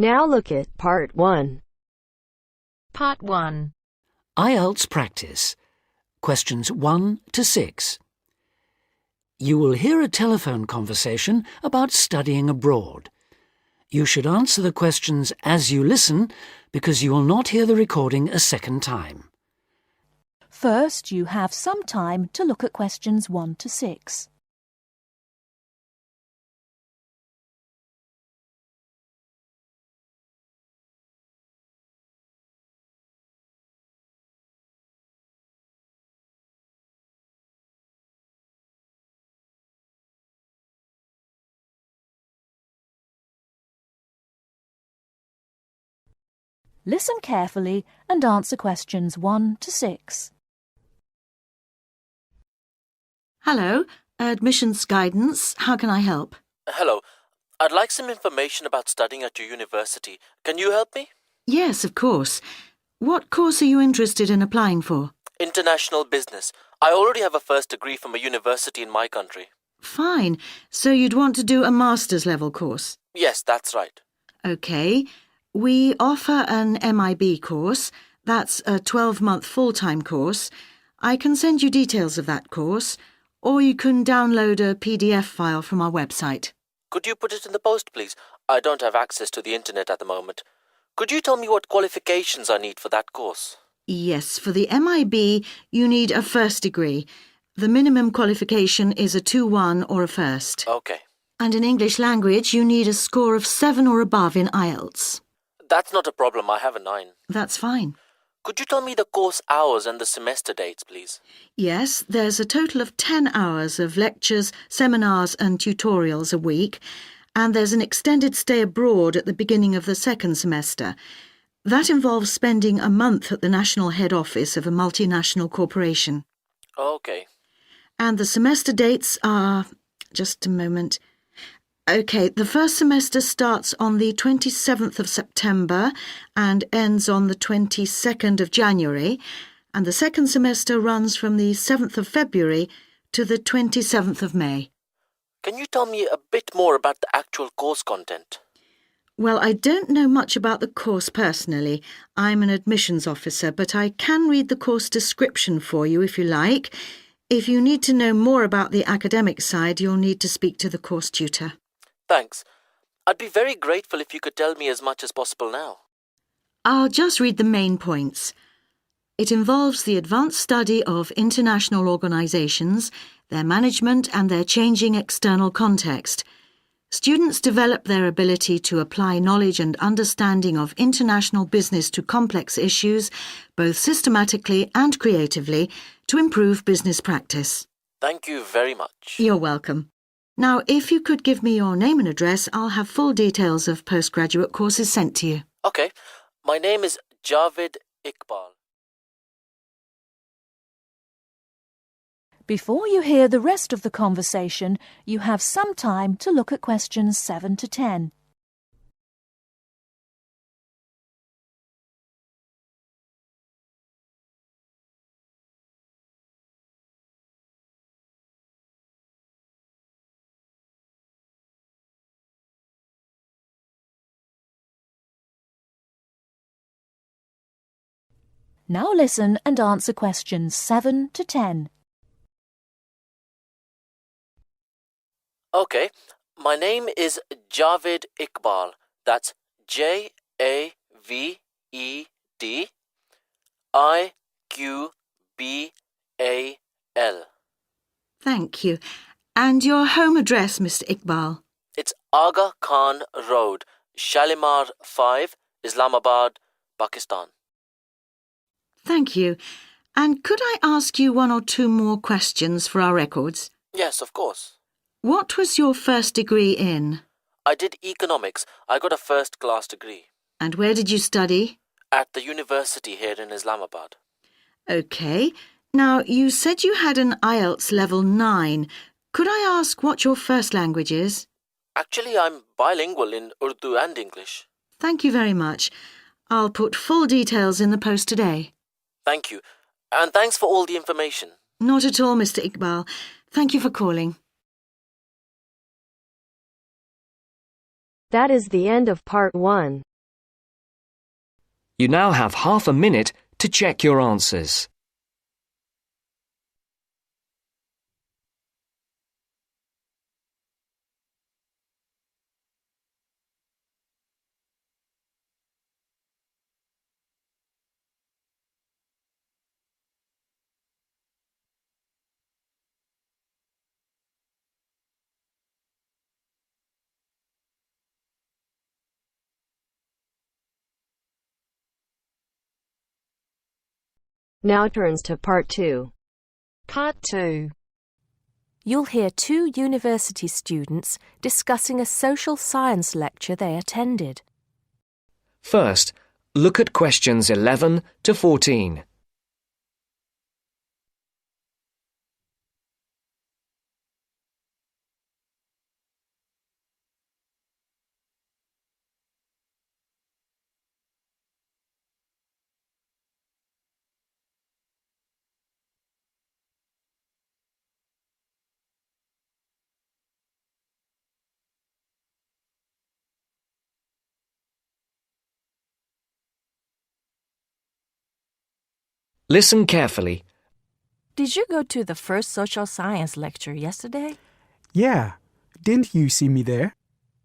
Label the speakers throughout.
Speaker 1: Now look at Part 1.
Speaker 2: Part 1.
Speaker 3: IELTS practice. Questions 1 to 6. You will hear a telephone conversation about studying abroad. You should answer the questions as you listen because you will not hear the recording a second time.
Speaker 4: First, you have some time to look at questions 1 to 6. Listen carefully and answer questions 1 to 6.
Speaker 5: Hello, admissions guidance. How can I help?
Speaker 6: Hello. I'd like some information about studying at your university. Can you help me?
Speaker 5: Yes, of course. What course are you interested in applying for?
Speaker 6: International business. I already have a first degree from a university in my country.
Speaker 5: Fine. So you'd want to do a master's level course?
Speaker 6: Yes, that's right.
Speaker 5: OK. We offer an MIB course. That's a 12-month full-time course. I can send you details of that course, or you can download a PDF file from our website.
Speaker 6: Could you put it in the post, please? I don't have access to the internet at the moment. Could you tell me what qualifications I need for that course?
Speaker 5: Yes, for the MIB, you need a first degree. The minimum qualification is a 2-1 or a first.
Speaker 6: Okay.
Speaker 5: And in English language, you need a score of 7 or above in IELTS.
Speaker 6: That's not a problem. I have a 9.
Speaker 5: That's fine.
Speaker 6: Could you tell me the course hours and the semester dates, please?
Speaker 5: Yes, there's a total of 10 hours of lectures, seminars and tutorials a week, and there's an extended stay abroad at the beginning of the second semester. That involves spending a month at the national head office of a multinational corporation.
Speaker 6: Okay.
Speaker 5: And the semester dates are... just a moment... OK, the first semester starts on the 27th of September and ends on the 22nd of January, and the second semester runs from the 7th of February to the 27th of May.
Speaker 6: Can you tell me a bit more about the actual course content?
Speaker 5: Well, I don't know much about the course personally. I'm an admissions officer, but I can read the course description for you if you like. If you need to know more about the academic side, you'll need to speak to the course tutor.
Speaker 6: Thanks. I'd be very grateful if you could tell me as much as possible now.
Speaker 5: I'll just read the main points. It involves the advanced study of international organisations, their management and their changing external context. Students develop their ability to apply knowledge and understanding of international business to complex issues, both systematically and creatively, to improve business practice.
Speaker 6: Thank you very much.
Speaker 5: You're welcome. Now, if you could give me your name and address, I'll have full details of postgraduate courses sent to you.
Speaker 6: Okay. My name is Javed Iqbal.
Speaker 4: Before you hear the rest of the conversation, you have some time to look at questions 7 to 10. Now listen and answer questions 7 to 10.
Speaker 6: Okay. My name is Javed Iqbal. That's JAVED
Speaker 5: Thank you. And your home address, Mr. Iqbal?
Speaker 6: It's Aga Khan Road, Shalimar 5, Islamabad, Pakistan.
Speaker 5: Thank you. And could I ask you 1 or 2 more questions for our records?
Speaker 6: Yes, of course.
Speaker 5: What was your first degree in?
Speaker 6: I did economics. I got a first-class degree.
Speaker 5: And where did you study?
Speaker 6: At the university here in Islamabad.
Speaker 5: OK. Now, you said you had an IELTS level 9. Could I ask what your first language is?
Speaker 6: Actually, I'm bilingual in Urdu and English.
Speaker 5: Thank you very much. I'll put full details in the post today.
Speaker 6: Thank you. And thanks for all the information.
Speaker 5: Not at all, Mr. Iqbal. Thank you for calling.
Speaker 1: That is the end of Part 1.
Speaker 7: You now have half a minute to check your answers.
Speaker 1: Now turns to Part 2.
Speaker 2: Part 2.
Speaker 4: You'll hear two university students discussing a social science lecture they attended.
Speaker 7: First, look at questions 11 to 14. Listen carefully.
Speaker 4: Did you go to the first social science lecture yesterday?
Speaker 8: Yeah. Didn't you see me there?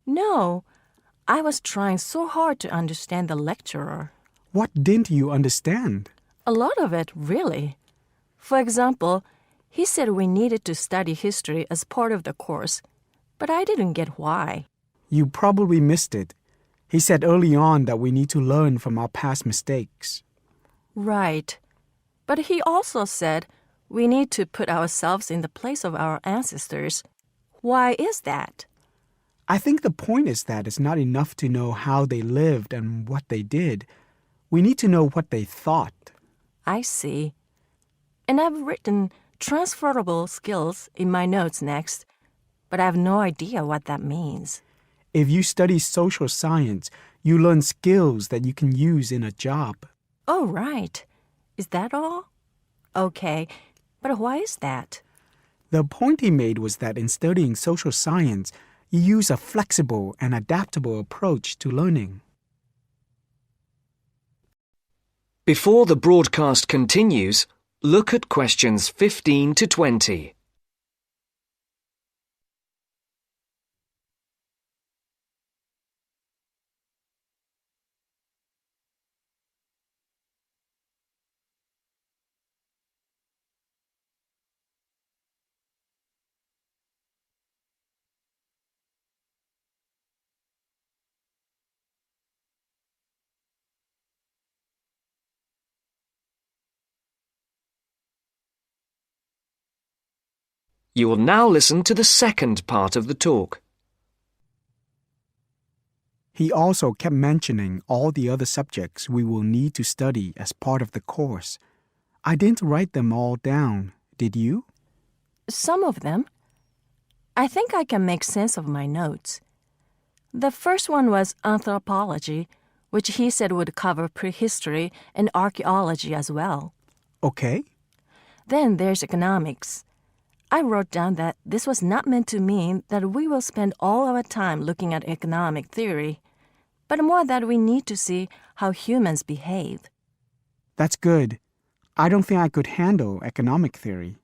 Speaker 4: No. I was trying so hard to understand the lecturer.
Speaker 8: What didn't you understand?
Speaker 4: A lot of it, really. For example, he said we needed to study history as part of the course, but I didn't get why.
Speaker 8: You probably missed it. He said early on that we need to learn from our past mistakes.
Speaker 4: Right. But he also said we need to put ourselves in the place of our ancestors. Why is that?
Speaker 8: I think the point is that it's not enough to know how they lived and what they did. We need to know what they thought.
Speaker 4: I see. And I've written transferable skills in my notes next, but I have no idea what that means.
Speaker 8: If you study social science, you learn skills that you can use in a job.
Speaker 4: Oh, right. Is that all? Okay, but why is that?
Speaker 8: The point he made was that in studying social science, you use a flexible and adaptable approach to learning.
Speaker 7: Before the broadcast continues, look at questions 15 to 20. You will now listen to the second part of the talk.
Speaker 8: He also kept mentioning all the other subjects we will need to study as part of the course. I didn't write them all down, did you?
Speaker 4: Some of them. I think I can make sense of my notes. The first one was anthropology, which he said would cover prehistory and archaeology as well.
Speaker 8: Okay.
Speaker 4: Then there's economics. I wrote down that this was not meant to mean that we will spend all our time looking at economic theory, but more that we need to see how humans behave.
Speaker 8: That's good. I don't think I could handle economic theory.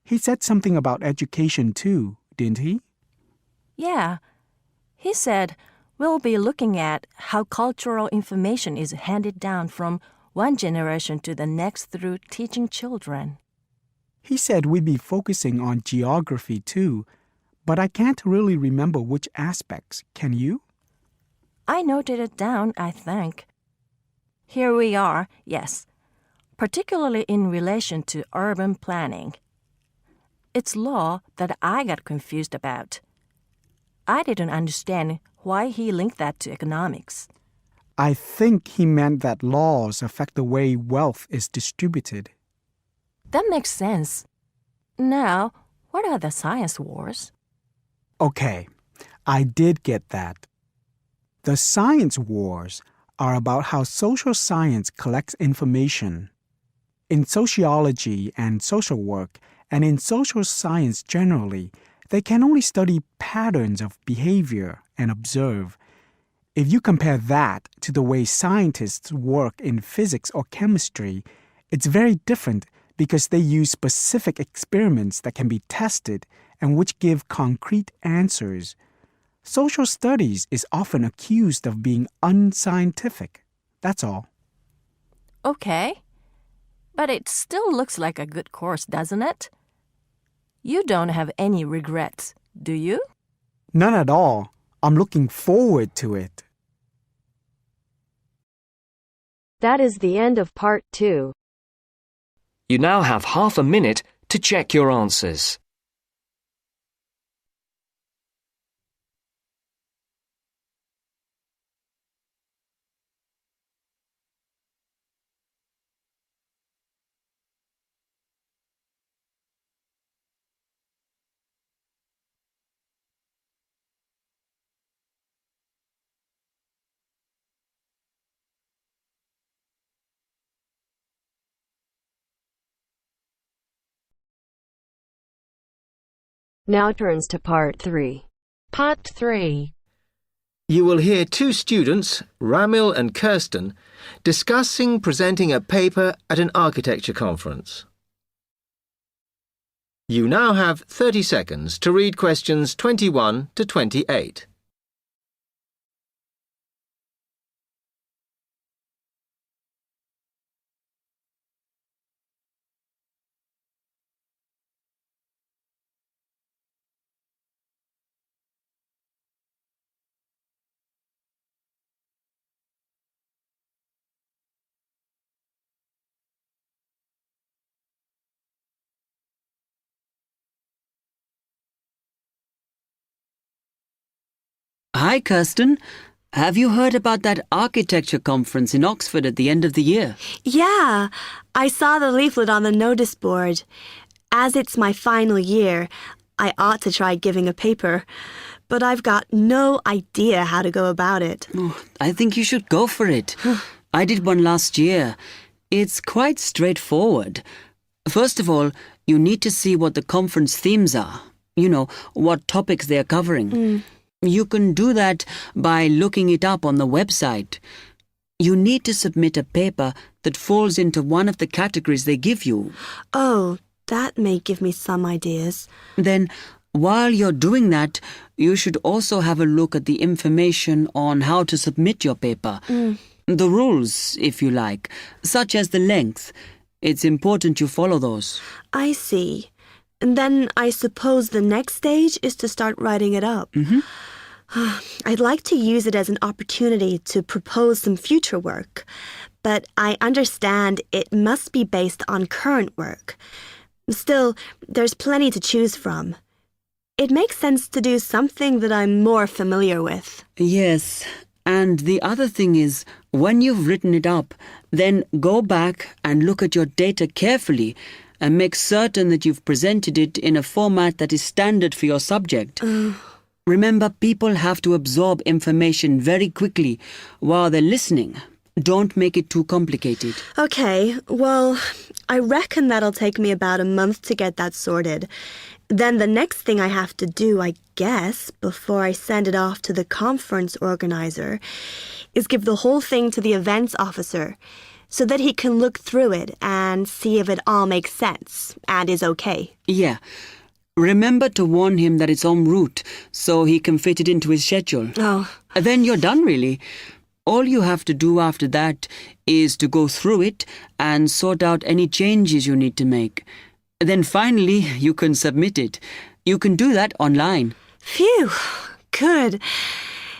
Speaker 8: He said something about education too, didn't he?
Speaker 4: Yeah. He said we'll be looking at how cultural information is handed down from one generation to the next through teaching children.
Speaker 8: He said we'd be focusing on geography too, but I can't really remember which aspects. Can you?
Speaker 4: I noted it down, I think. Here we are, yes, particularly in relation to urban planning. It's law that I got confused about. I didn't understand why he linked that to economics.
Speaker 8: I think he meant that laws affect the way wealth is distributed.
Speaker 4: That makes sense. Now, what are the science wars?
Speaker 8: Okay, I did get that. The science wars are about how social science collects information. In sociology and social work, and in social science generally, they can only study patterns of behavior and observe. If you compare that to the way scientists work in physics or chemistry, it's very different because they use specific experiments that can be tested and which give concrete answers. Social studies is often accused of being unscientific. That's all.
Speaker 4: Okay. But it still looks like a good course, doesn't it? You don't have any regrets, do you?
Speaker 8: None at all. I'm looking forward to it.
Speaker 1: That is the end of part 2.
Speaker 7: You now have half a minute to check your answers.
Speaker 1: Now turns to part 3.
Speaker 2: Part 3.
Speaker 9: You will hear two students, Ramil and Kirsten, discussing presenting a paper at an architecture conference. You now have 30 seconds to read questions 21 to 28.
Speaker 10: Hi, Kirsten. Have you heard about that architecture conference in Oxford at the end of the year?
Speaker 11: Yeah, I saw the leaflet on the notice board. As it's my final year, I ought to try giving a paper, but I've got no idea how to go about it.
Speaker 10: Oh, I think you should go for it. I did one last year. It's quite straightforward. First of all, you need to see what the conference themes are. You know, what topics they're covering. You can do that by looking it up on the website. You need to submit a paper that falls into one of the categories they give you.
Speaker 11: Oh, that may give me some ideas.
Speaker 10: Then, while you're doing that, you should also have a look at the information on how to submit your paper. The rules, if you like, such as the length. It's important you follow those.
Speaker 11: I see. And then I suppose the next stage is to start writing it up. I'd like to use it as an opportunity to propose some future work, but I understand it must be based on current work. Still, there's plenty to choose from. It makes sense to do something that I'm more familiar with.
Speaker 10: Yes, and the other thing is, when you've written it up, then go back and look at your data carefully and make certain that you've presented it in a format that is standard for your subject. Remember, people have to absorb information very quickly while they're listening. Don't make it too complicated.
Speaker 11: Okay, well, I reckon that'll take me about a month to get that sorted. Then the next thing I have to do, I guess, before I send it off to the conference organizer, is give the whole thing to the events officer so that he can look through it and see if it all makes sense and is okay.
Speaker 10: Yeah. Remember to warn him that it's en route so he can fit it into his schedule.
Speaker 11: Oh.
Speaker 10: Then you're done, really. All you have to do after that is to go through it and sort out any changes you need to make. Then finally, you can submit it. You can do that online.
Speaker 11: Phew, good.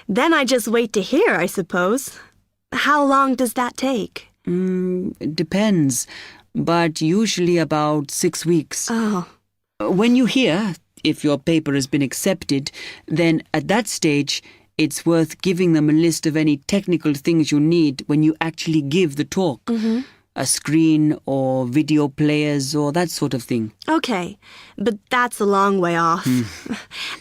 Speaker 11: Then I just wait to hear, I suppose. How long does that take?
Speaker 10: It depends, but usually about 6 weeks.
Speaker 11: Oh.
Speaker 10: When you hear if your paper has been accepted, then at that stage, it's worth giving them a list of any technical things you need when you actually give the talk. A screen or video players or that sort of thing.
Speaker 11: Okay, but that's a long way off.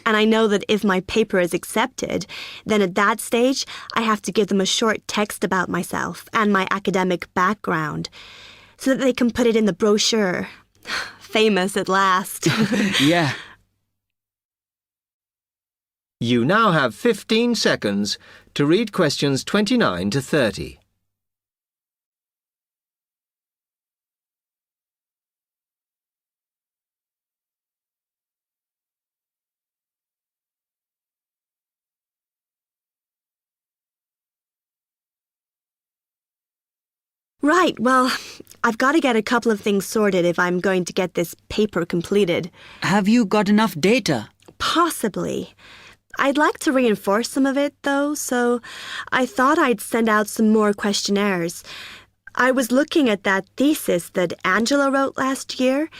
Speaker 11: And I know that if my paper is accepted, then at that stage, I have to give them a short text about myself and my academic background so that they can put it in the brochure. Famous at last.
Speaker 10: Yeah.
Speaker 9: You now have 15 seconds to read questions 29 to 30.
Speaker 11: Right, well, I've got to get a couple of things sorted if I'm going to get this paper completed.
Speaker 10: Have you got enough data?
Speaker 11: Possibly. I'd like to reinforce some of it, though, so I thought I'd send out some more questionnaires. I was looking at that thesis that Angela wrote last year,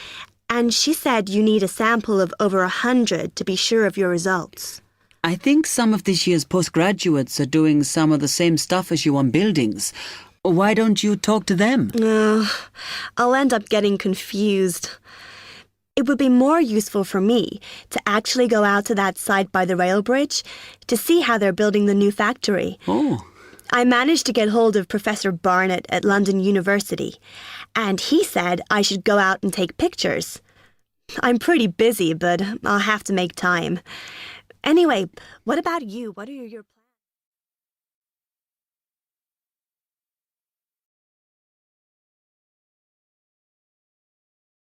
Speaker 11: and she said you need a sample of over 100 to be sure of your results.
Speaker 10: I think some of this year's postgraduates are doing some of the same stuff as you on buildings. Why don't you talk to them?
Speaker 11: I'll end up getting confused. It would be more useful for me to actually go out to that site by the rail bridge to see how they're building the new factory.
Speaker 10: Oh.
Speaker 11: I managed to get hold of Professor Barnett at London University, and he said I should go out and take pictures. I'm pretty busy, but I'll have to make time. Anyway, what about you? What are your plans?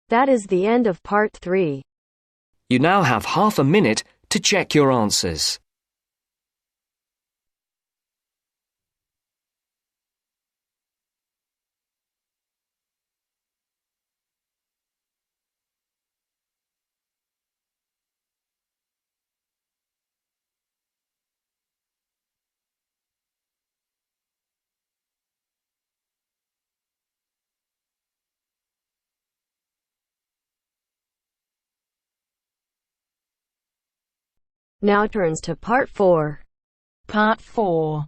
Speaker 1: That is the end of part 3.
Speaker 7: You now have half a minute to check your answers.
Speaker 1: Now turns to part 4.
Speaker 2: Part 4.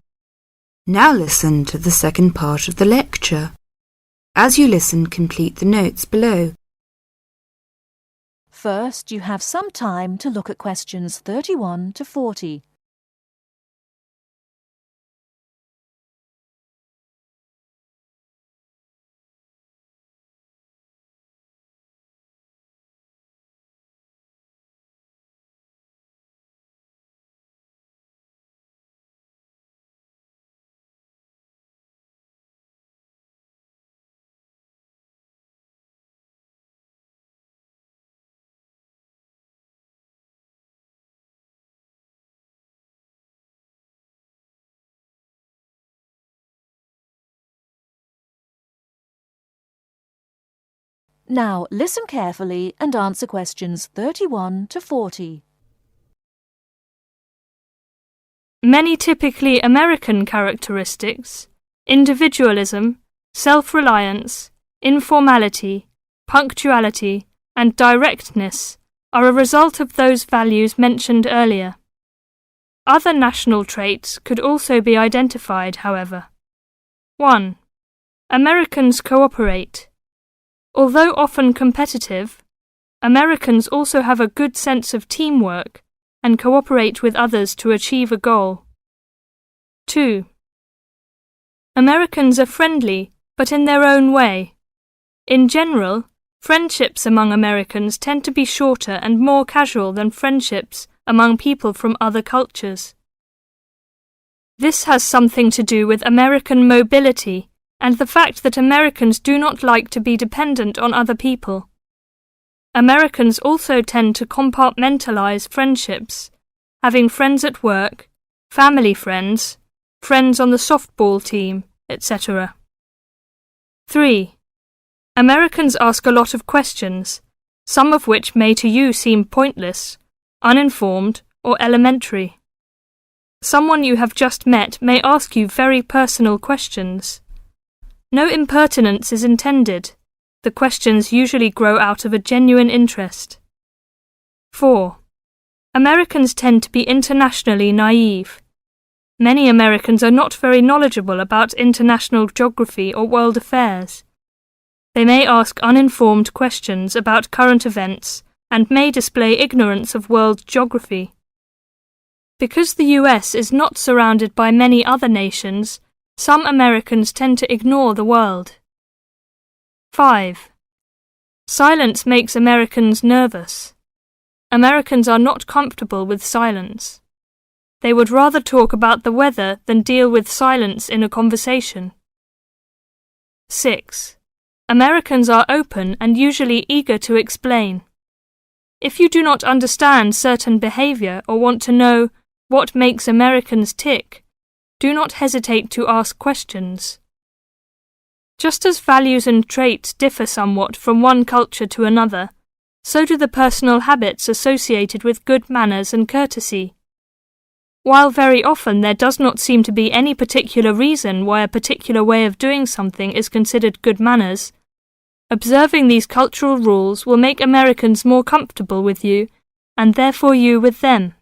Speaker 12: Now listen to the second part of the lecture. As you listen, complete the notes below.
Speaker 2: First, you have some time to look at questions 31 to 40. Now, listen carefully and answer questions 31 to 40.
Speaker 13: Many typically American characteristics, individualism, self-reliance, informality, punctuality, and directness, are a result of those values mentioned earlier. Other national traits could also be identified, however. 1. Americans cooperate. Although often competitive, Americans also have a good sense of teamwork and cooperate with others to achieve a goal. 2. Americans are friendly, but in their own way. In general, friendships among Americans tend to be shorter and more casual than friendships among people from other cultures. This has something to do with American mobility and the fact that Americans do not like to be dependent on other people. Americans also tend to compartmentalize friendships, having friends at work, family friends, friends on the softball team, etc. 3. Americans ask a lot of questions, some of which may to you seem pointless, uninformed, or elementary. Someone you have just met may ask you very personal questions. No impertinence is intended. The questions usually grow out of a genuine interest. 4. Americans tend to be internationally naive. Many Americans are not very knowledgeable about international geography or world affairs. They may ask uninformed questions about current events and may display ignorance of world geography. Because the US is not surrounded by many other nations, some Americans tend to ignore the world. 5. Silence makes Americans nervous. Americans are not comfortable with silence. They would rather talk about the weather than deal with silence in a conversation. 6. Americans are open and usually eager to explain. If you do not understand certain behavior or want to know what makes Americans tick, do not hesitate to ask questions. Just as values and traits differ somewhat from one culture to another, so do the personal habits associated with good manners and courtesy. While very often there does not seem to be any particular reason why a particular way of doing something is considered good manners, observing these cultural rules will make Americans more comfortable with you, and therefore you with them.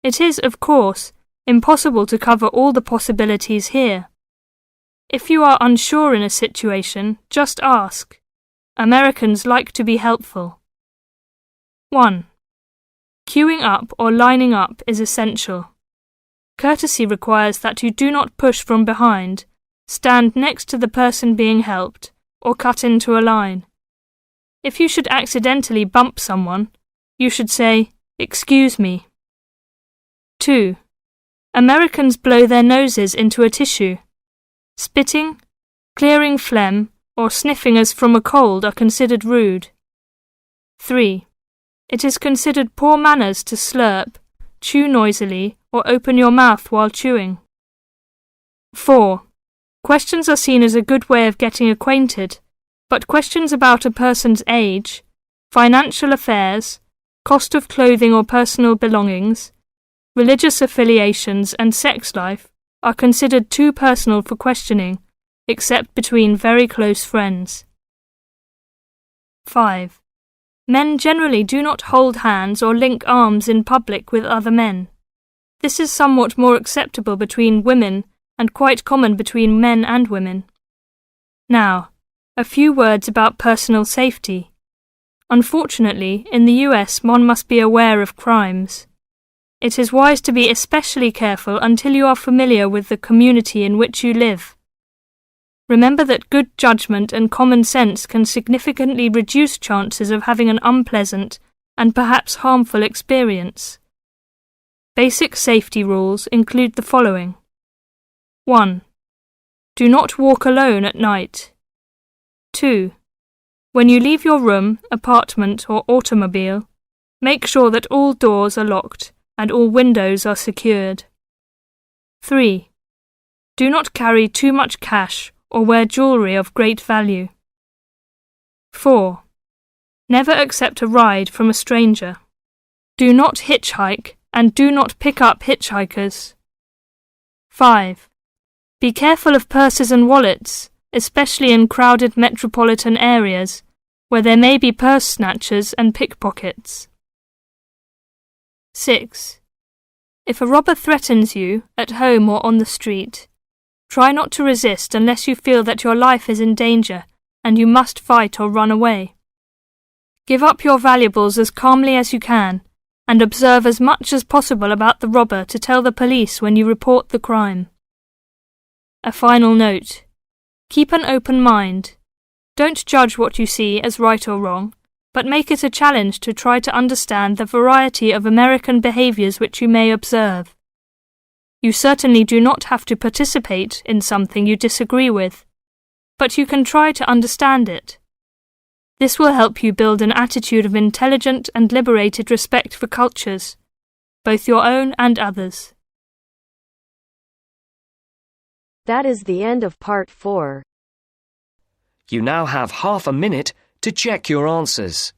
Speaker 13: It is, of course, impossible to cover all the possibilities here. If you are unsure in a situation, just ask. Americans like to be helpful. 1. Queuing up or lining up is essential. Courtesy requires that you do not push from behind, stand next to the person being helped, or cut into a line. If you should accidentally bump someone, you should say, "Excuse me." 2. Americans blow their noses into a tissue. Spitting, clearing phlegm, or sniffing as from a cold are considered rude. 3. It is considered poor manners to slurp, chew noisily, or open your mouth while chewing. 4. Questions are seen as a good way of getting acquainted, but questions about a person's age, financial affairs, cost of clothing or personal belongings, religious affiliations and sex life are considered too personal for questioning, except between very close friends. 5. Men generally do not hold hands or link arms in public with other men. This is somewhat more acceptable between women and quite common between men and women. Now, a few words about personal safety. Unfortunately, in the US one must be aware of crimes. It is wise to be especially careful until you are familiar with the community in which you live. Remember that good judgment and common sense can significantly reduce chances of having an unpleasant and perhaps harmful experience. Basic safety rules include the following. 1. Do not walk alone at night. 2. When you leave your room, apartment, or automobile, make sure that all doors are locked and all windows are secured. 3. Do not carry too much cash or wear jewellery of great value. 4. Never accept a ride from a stranger. Do not hitchhike and do not pick up hitchhikers. 5. Be careful of purses and wallets, especially in crowded metropolitan areas, where there may be purse snatchers and pickpockets. 6. If a robber threatens you, at home or on the street, try not to resist unless you feel that your life is in danger and you must fight or run away. Give up your valuables as calmly as you can and observe as much as possible about the robber to tell the police when you report the crime. A final note. Keep an open mind. Don't judge what you see as right or wrong, but make it a challenge to try to understand the variety of American behaviours which you may observe. You certainly do not have to participate in something you disagree with, but you can try to understand it. This will help you build an attitude of intelligent and liberated respect for cultures, both your own and others.
Speaker 1: That is the end of part 4.
Speaker 7: You now have half a minute to check your answers.